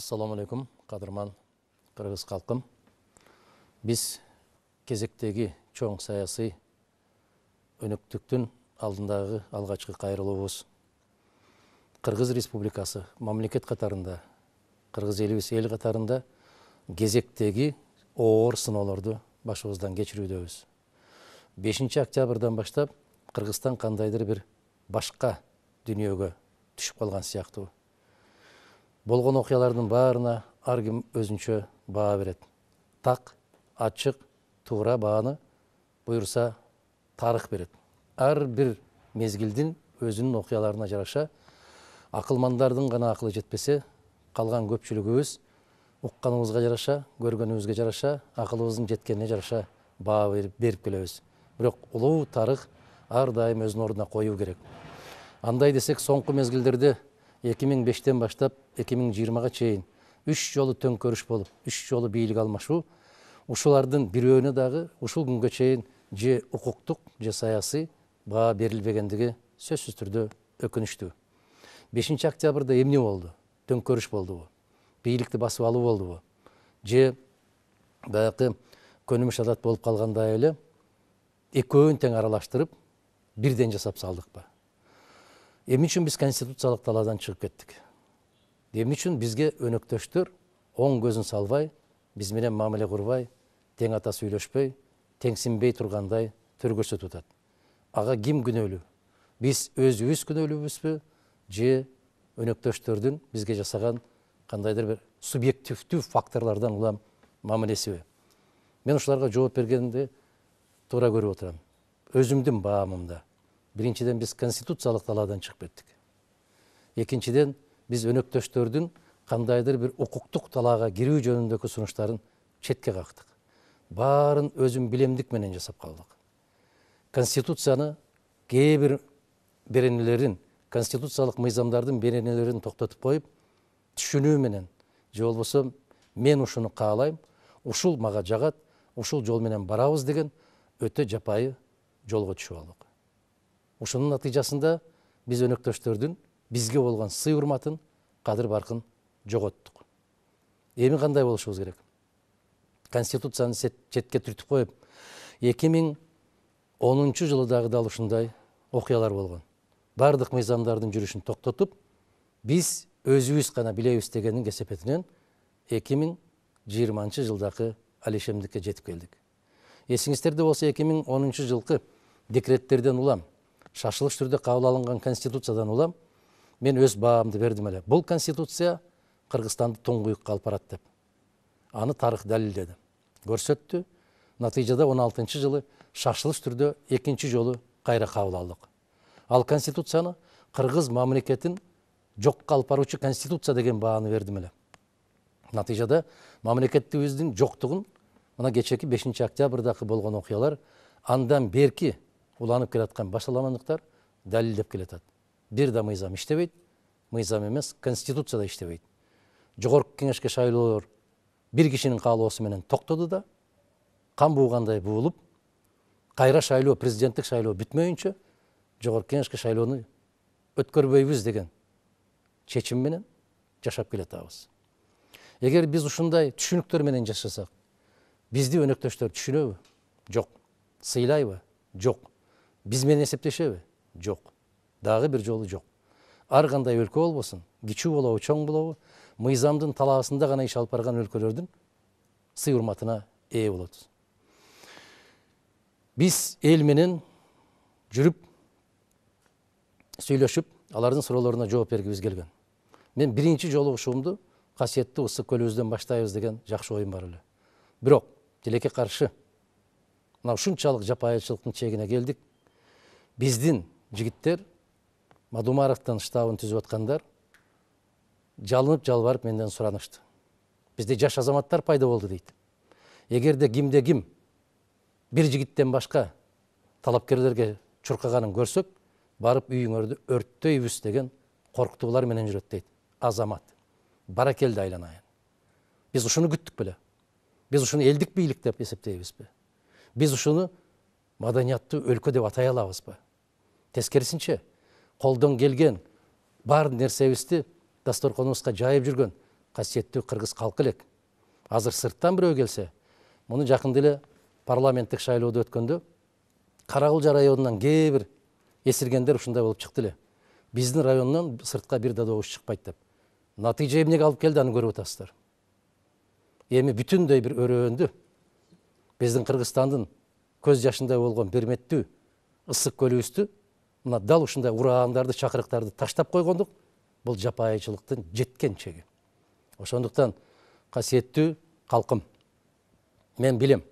Assalamu alaikum, qadırman Qırgız халқым. Biz кезектеги чоң саясий өнөктүктүн алдындағы алгачкы кайрылуубуз. Кыргыз Республикасы мамлекет катарында, Кыргыз элибиз эл катарында кезектеги оор сыноолорду башыбыздан кечирүүдөбүз. 5 октябрдан баштап Кыргызстан кандайдыр бир башка дүнүйөгө түшүп калган сыяктуу. Болгон окуялардын баарына ар ким өзүнчө баа берет. Так, ачык, туура бааны буйрса тарых берет. Ар бир мезгилдин өзүнүн окуяларына жараша, акылмандардын гана акылы жетпесе, калган көпчүлүгүбүз укканыбызга жараша, көргөнүбүзгө жараша, акылыбыздын жеткенине жараша баа берип келебиз. Бирок улуу тарых ар дайым өзүнүн ордуна коюу керек. Андай десек, соңку мезгилдерде 2005-тен баштап 2020-га чейин 3 жолу төңкөрүш болуп, 3 жолу бийлик алмашуу, ушулардын бирөөнө дагы ушул күнгө чейин же укуктук, же саясий баа берилбегендиги сөзсүз түрдө өкүнүчтүү. 5 октябрда эмне болду? Төңкөрүш болдубу? Бийликти басып алуу болдубу? Же баягы көнүмүш адат болуп калгандай эле экөөнүн тең аралаштырып бирден жасап салдыкпы? Эмне үчүн биз конституциялык талаадан чыгып кеттик? Эмне үчүн бизге өнөктөштөр оң көзүн салбай, биз менен мамиле курбай, тең ата сүйлөшпөй, теңсинбей тургандай төр көрсөтүп атат? Ага ким күнөөлүү? Биз өзүбүз күнөөлүүбүзбү, же өнөктөштөрдүн бизге жасаган кандайдыр бир субъективдүү факторлордон улам мамилесиби? Мен ушуларга жооп бергенди туура көрүп отурам. Өзүмдүн баамымда. Биринчиден биз конституциялык талаадан чыгып кеттик. Экинчиден биз өнөктөштөрдүн кандайдыр бир укуктук талаага кирүү жөнүндөгү сунуштарын четке кактык. Баарын өзүм билемдик менен жасап калдык. Конституцияны кээ бир беренелерин, конституциялык мыйзамдардын беренелерин токтотуп коюп, түшүнүү менен, же болбосо мен ушуну каалайм, ушул мага жагат, ушул жол менен барабыз деген өтө жапайы жолго түшүп алдык. Ушунун натыйжасында биз өнөктөштөрдүн бизге болгон сый урматын, кадыр баркын жоготтук. Эми кандай болушубуз керек? Конституцияны четке түртүп коюп, 2010 жылы дагы ушундай окуялар болгон. Бардык мыйзамдардын жүрүшүн токтотуп, биз өзүбүз гана билебиз дегендин кесепетинен 2020 жылдагы алишемдикке жетип келдик. Эсиңиздерде болсо 2010 жылкы декреттерден улам, шашылыш түрдө кабыл алынган конституциядан улам мен өз баамды бердим эле. Бул конституция Кыргызстанды туңгуюкка алып барат деп. Аны тарых далилдеди. Көрсөттү. Натыйжада 16 жылы шашылыш түрдө экинчи жолу кайра кабыл алдык. Ал конституцияны Кыргыз мамлекетин жокко алып баруучу конституция деген бааны бердим эле. Натыйжада мамлекеттибиздин жоктугун мына кечеки 5 октябрдагы болгон окуялар, андан берки уланып келаткан башаламандыктар далилдеп келатат. Бир да мыйзам иштебейт, мыйзам эмес, конституция да иштебейт. Жогорку кеңешке шайлоолор бир кишинин каалоосу менен токтоду да, кан буугандай буулуп, кайра шайлоо, президенттик шайлоо бүтмөйүнчө жогорку кеңешке шайлоону өткөрбөйбүз деген чечим менен жашап келатабыз. Эгер биз ушундай түшүнүктөр менен жашасак, бизди өнөктөштөр түшүнөбү? Жок. Сыйлайбы? Жок. Биз менен эсептешеби? Жок. Дагы бир жолу жок. Ар кандай өлкө болбосун, кичүү болобу, чоң болобу, мыйзамдын талаасында гана иш алып барган өлкөлөрдүн сый урматына ээ болот. Биз эл менен жүрүп, сүйлөшүп, алардын суроолоруна жооп бергибиз келген. Мен биринчи жолу ушуумду касиеттүү ысык көлүбүздөн баштайбыз деген жакшы оюм бар эле. Бирок тилекке каршы мына ушунчалык жапайычылыктын чегине келдик. Биздин жигиттер, Мадумаровдун штабын түзүп аткандар жалынып жалбарып менден суранышты. Бизде жаш азаматтар пайда болду дейт. Эгерде кимде ким бир жигиттен башка талапкерлерге чуркаганын көрсөк, барып үйүңөрдү өрттөйбүз деген коркутуулар менен жүрөт дейт. Азамат. Баракелди айланайын. Биз ушуну күттүк беле? Биз ушуну элдик бийлик деп эсептейбизби? Биз ушуну маданияттуу өлкө деп атай алабызбы? Тескерисинче, колдон келген бар нерсебизди дасторконубузга жайып жүргөн касиеттүү кыргыз калкы элек. Азыр сырттан бирөө келсе, муну жакында эле парламенттик шайлоодо өткөндө Каракулжа районунан кээ бир эсиргендер ушундай болуп чыкты эле. Биздин райондон сыртка бир да добуш чыкпайт деп. Натыйжа эмнеге алып келди, аны көрүп атасыздар. Эми бүтүндөй бир өрөөндү биздин Кыргызстандын көз жашындай болгон берметтүү ысык көлүбүздү мына дал ушундай урагандарды, чакырыктарды таштап койгондук бул жапайычылыктын жеткен чеги. Ошондуктан касиеттүү калкым, мен билем,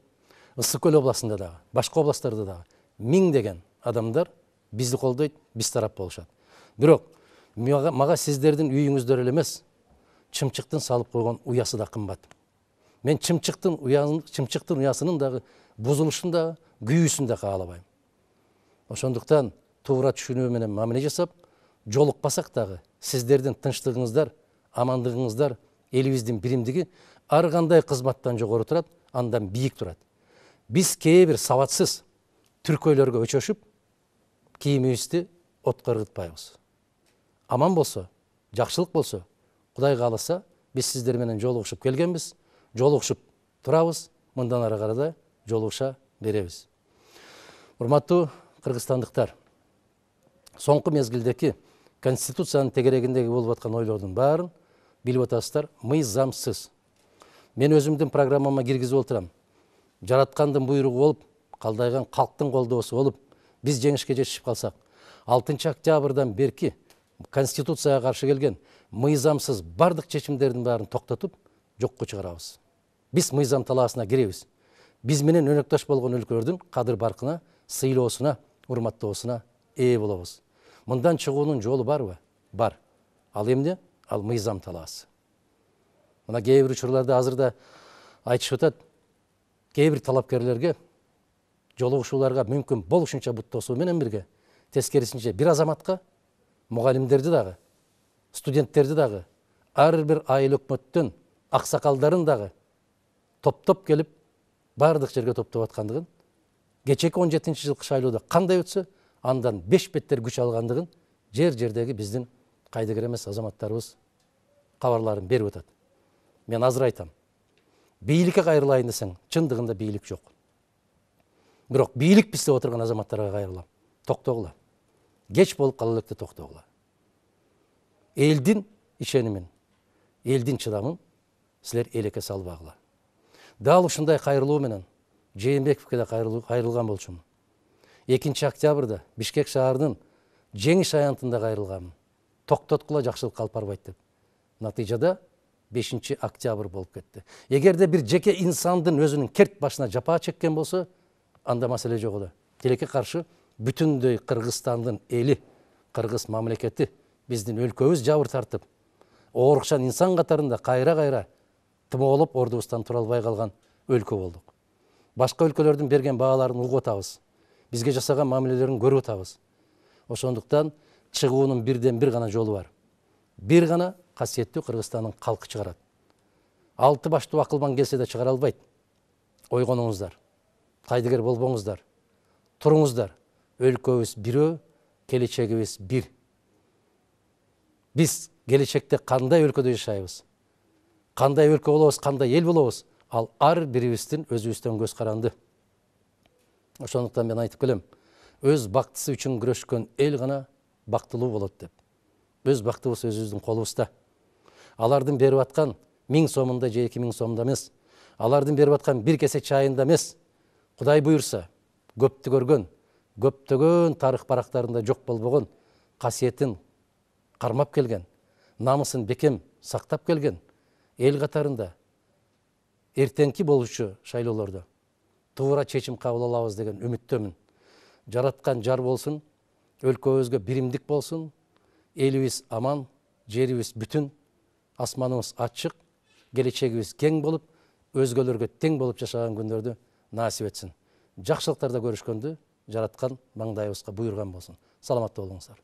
Ысык көл областында дагы, башка областтарда дагы миңдеген адамдар бизди колдойт, биз тарап болушат. Бирок мага сиздердин үйүңүздөр эле эмес, чымчыктын салып койгон уясы да кымбат. Мен чымчыктын уясынын дагы бузулушун да, күйүүсүн да каалабайм. Ошондуктан туура түшүнүү менен мамиле жасап, жолукпасак дагы сиздердин тынчтыгыңыздар, амандыгыңыздар, элибиздин биримдиги ар кандай кызматтан жогору турат, андан бийик турат. Биз кээ бир сабатсыз түркөйлөргө өчөшүп, кийимибизди отко ыргытпайбыз. Аман болсо, жакшылык болсо, Кудай кааласа, биз сиздер менен жолугушуп келгенбиз, жолугушуп турабыз, мындан ары карай да жолугуша беребиз. Урматтуу кыргызстандыктар, соңку мезгилдеки Конституциянын тегерегиндеги болуп аткан ойлордун баарын билип атасыздар, мыйзамсыз. Мен өзүмдүн программама киргизип отурам. Жараткандын буйругу болуп, калдайган калктын колдоосу болуп, биз жеңишке жетишип калсак, 6 октябрдан берки Конституцияга каршы келген мыйзамсыз бардык чечимдердин баарын токтотуп, жокко чыгарабыз. Биз мыйзам талаасына киребиз. Биз менен өнөктөш болгон өлкөлөрдүн кадыр баркына, сыйлоосуна, урматтоосуна ээ болобуз. Мындан чыгуунун жолу барбы? Бар. Ал эмне? Ал мыйзам талаасы. Мына кээ бир учурларда азырда айтышып атат, кээ бир талапкерлерге жолугушууларга мүмкүн болушунча буттоосу менен бирге, тескерисинче бир азаматка мугалимдерди дагы, студенттерди дагы, ар бир айыл өкмөттөн аксакалдарын дагы топтоп келип, бардык жерге топтоп аткандыгын, кечеки 17-жылкы шайлоодо кандай өтсө, андан 5 беттер күч алгандыгын жер-жердеги биздин кайдыгер эмес азаматтарыбыз кабарларын берип атат. Мен азыр айтам, бийликке кайрылайын десең, чындыгында бийлик жок. Бирок бийлик бизде отурган азаматтарга кайрылам. Токтогула. Кеч болуп кала электе токтогула. Элдин ишенимин, элдин чыдамын силер элекке салбагыла. Дал ушундай кайрылуу менен Жээнбековке да кайрылган болчумун. 2 октябрда Бишкек шаарынын жеңиш аянтында кайрылганмын. Токтоткула, жакшылык калып барбайт деп. Натыйжада 5 октябрь болуп кетти. Эгерде бир жеке инсандын өзүнүн керт башына жапа чеккен болсо, анда маселе жок эле. Тилекке каршы бүтүндөй Кыргызстандын эли, кыргыз мамлекети, биздин өлкөбүз жабыр тартып, оорукшан инсан катарында кайра тымоолоп ордубуздан тура албай калган өлкө болдук. Башка өлкөлөрдүн берген бааларын угуп атабыз. Бизге жасаган мамилелерин көрүп атабыз. Ошондуктан чыгуунун бирден бир гана жолу бар. Бир гана касиеттүү Кыргызстандын калкы чыгарат. 6 баштуу акылман келсе да чыгара албайт. Ойгонуңуздар, кайдыгер болбоңуздар, туруңуздар. Өлкөбүз бирөө, келечегибиз бир. Биз келечекте кандай өлкөдө жашайбыз, кандай өлкө болобуз, кандай эл болобуз, ал ар бирибиздин өзүбүздөн көз каранды. Ошондуктан мен айтып келем, өз бактысы үчүн күрөшкөн эл гана бактылуу болот деп. Өз бактыбыз өзүбүздүн колубузда. Алардын берип аткан 1000 сомунда же 2000 сомунда эмес, алардын берип аткан бир кесе чайында эмес, Кудай буйрса, көптү көргөн, көптөгөн тарых барактарында жок болбогон касиетин кармап келген, намысын бекем сактап келген эл катарында эртеңки болуучу шайлоолордо туура чечим кабыл алабыз деген үмүттөмүн. Жараткан жар болсун, өлкөбүзгө биримдик болсун, элибиз аман, жерибиз бүтүн, асманыбыз ачык, келечегибиз кең болуп, өзгөлөргө тең болуп жашаган күндөрдү насип этсин. Жакшылыктарда көрүшкөндү жараткан маңдайыбызга буйруган болсун. Саламатта болуңуздар.